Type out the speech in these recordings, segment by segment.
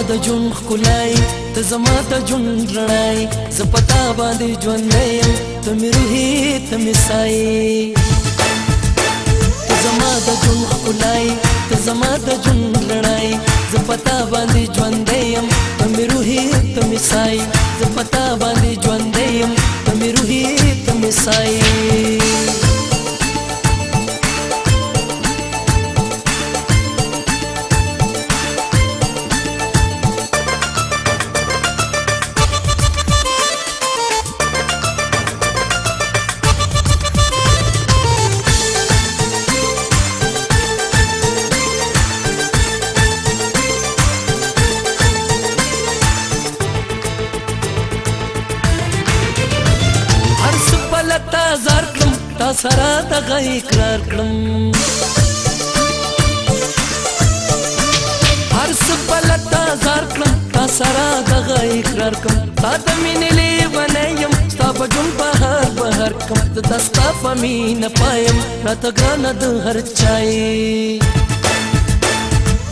د ژوند ښکلای ته زما د ژوند رڼای زه په تا باندې ژوندی یم ته مې روحي ته مې سایې ته زما د ژوند ښکلای ته زما د ژوند رڼای زه په تا باندې ژوندی یم ته مې روحي ته مې سایې زه په تا باندې ژوندی یم ته مې روحي ته مې سایې زار کړم تا سره دغه اقرار کړم هر څه بلته زار کړم تا سره دغه اقرار کړم تا د مینې لیونی یم ستا په ژوند بهر بهر کړم زه ستا په مینه پایم راته ګرانه د هر چا یې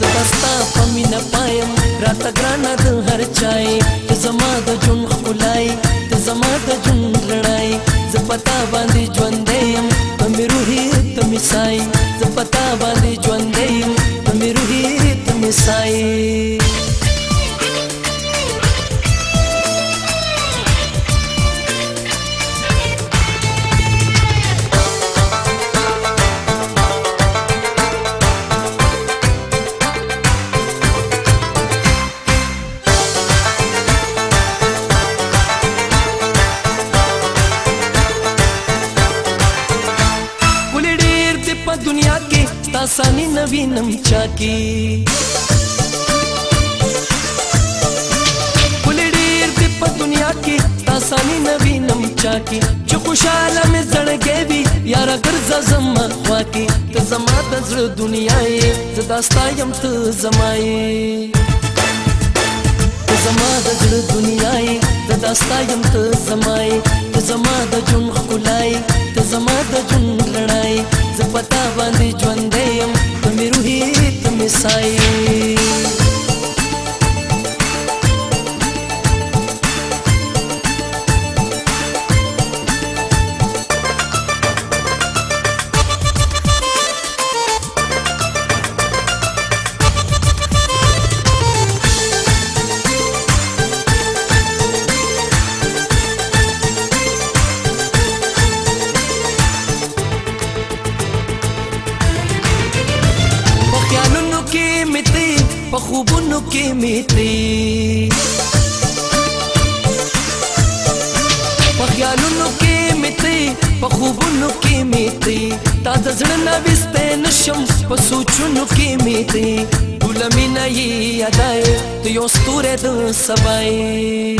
زه ستا په مینه پایم راته ګرانه د هر چا یې ته زما د ژوند ښکلای ته زما د ژوند رڼای زه په تا باندې ژوندی یم ته مې روحي ته مې سایې زه په تا باندې ژوندی یم ته مې روحي ته مې سایې دنیا کې تاسانی نوینم چا کې ولې ډېر دې په دنیا کې تاسانی نوینم چا کې چې خوشاله مې زړګی وي یاره ګرځه زما خوا کې ته زما د زړه دنیا یې زه دا ستا یم ته زما یې ته زما د زړه دنیا یې زه دا ستا یم ته زما یې ته زما د ژوند ښکلای ته زما د ژوند رڼای زه په تا باندې ژوندی یم ته مې روحي ته مې سایې په خوبونو کې مې ترې په خیالونو کې مې ترې په خوبونو کې مې ترې تا د زړه نه ویستی نشم په سوچونو کې مې ترې ټوله مینه یې یادای ته یو ستوری د سبا یې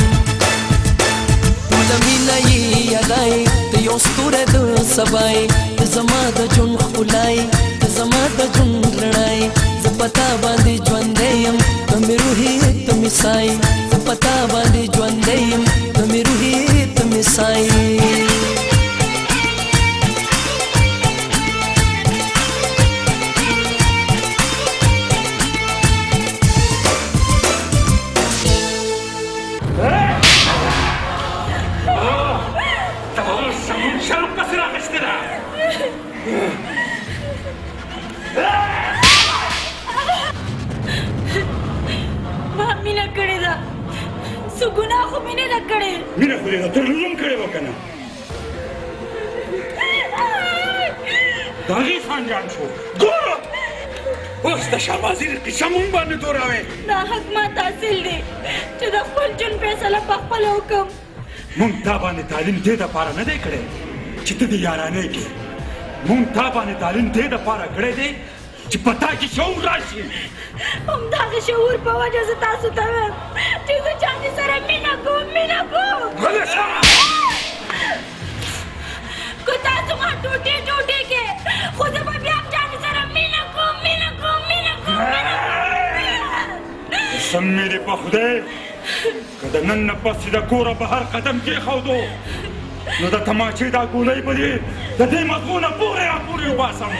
ټوله مینه یې یادای ته یو ستوری د سبا یې ته زما د ژوند ښکلای ته زما د ژوند رڼای زه په تا باندې ژوندی یم ته مې روحي ته مې سایې زه په تا باندې ژوندی یم ته مې روحي ته مې سایې مینه کړې ده څه ګناه خو مې نه ده کړې مینه خو دې ده تر لزوم کړې وه که نه د هغې خانجان شو ګوره اوس د شهبازي قصه مونږ باندې توروې دا حق ما حاصل دی چې د خپل ژوند فیصله پخپله وکړم مونږ تا باندې تعلیم دې دپاره نه دی کړی چې ته د یارانۍ کې مونږ تا باندې تعلیم دې دپاره کړی دی چې په تا کې شعور راشي همدغه شعور په وجه زه تاسو ته وایم چې زه چانې سره مینه کوم مینه کوم غلی شه که تاسو ما ټوټې ټوټې کې خو زه به بیا هم چانې سره مینه کوم مینه کوم مینه کوم قسم مې دې په خدای که د نن نه پس د کوره بهر قدم کېښودو نو د تماچې دا ګولۍ به دې د دې مغزو نه پورې راپورې وباسم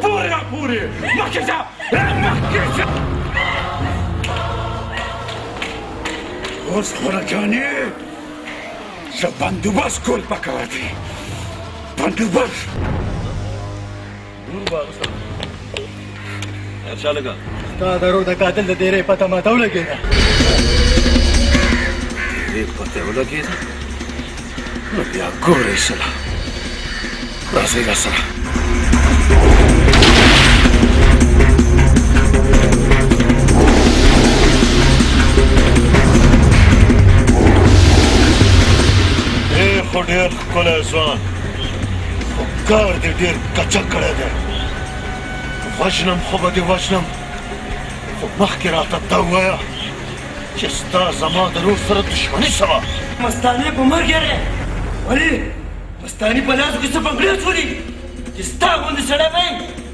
پورې راپورې مخکې شه مخکې شه اوس خوره جانې زه بندوبست کول پکار دی بندوبست دور به اغوسته خیرشاه لږه ستا د روح د قاتل د ډېرې پته ماته ولګېده ډېرې پته ولګېده نو بیا ګورئ سله راځئ راسره خو ډېر ښکلی ځوان خو کار دې ډېر کچک کړی دی وژنم خو به دې وژنم خو مخکې راته دا ووایه چې ستا زما د رور سره دښمني څه وه مستانې په مرګ یې ولې مستاني په لاسو کې څه بنګړې اچولي چې ستا غوندې سړی به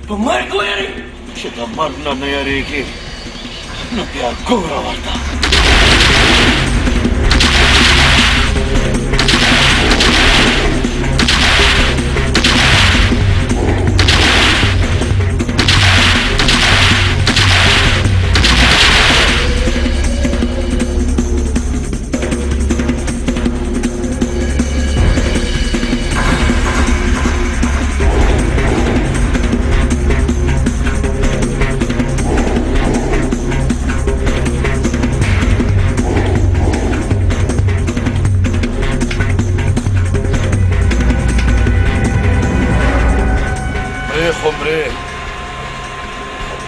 په مرګ ویرې چې د مرګ نه نه یارېږي نو بیا ګوره ورته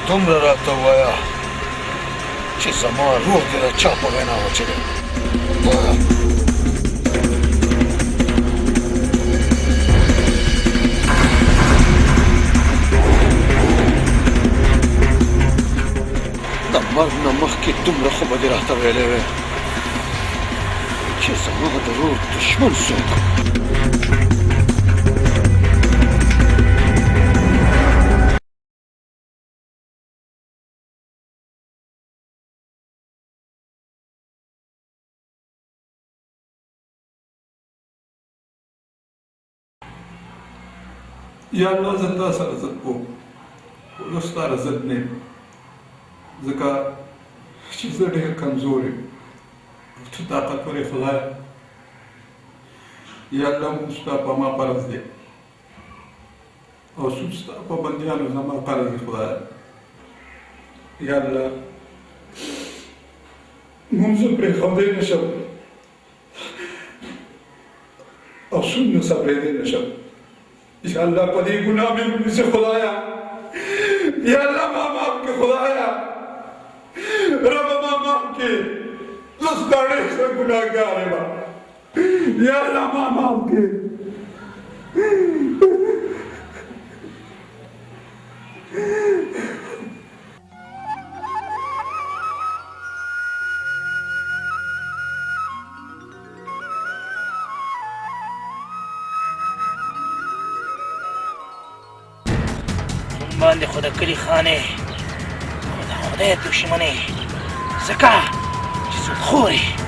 دومره راته ووایه چې زما روح دې د چا په وینا وچلې وایه د مرګ نه مخکې دومره خو به دې راته ویلی وې چې زما د روح دښمن څوک یا الله زه تا سره ضد کوم خو زه ستا ضد نه یم ځکه چې زه ډېر کمزور یم ته طاقتور یې خدایه یا الله مونږ ستا په ما فرض دی او سود ستا په بندیانو زما فرض دی خدایه یا الله مونږ زه پرېښودی نه شم او سود نه صبرېدی نه شم یا اللہ پدی گناہ میں مجھ سے خدایا یا اللہ ماں معاف کے خدایا رب ماں معاف کے لسکاڑے سے گناہ گار ہے یا اللہ ماں معاف کے باندې خو د کلي خانې خو د خدای دښمنې ځکه چې سودخور یې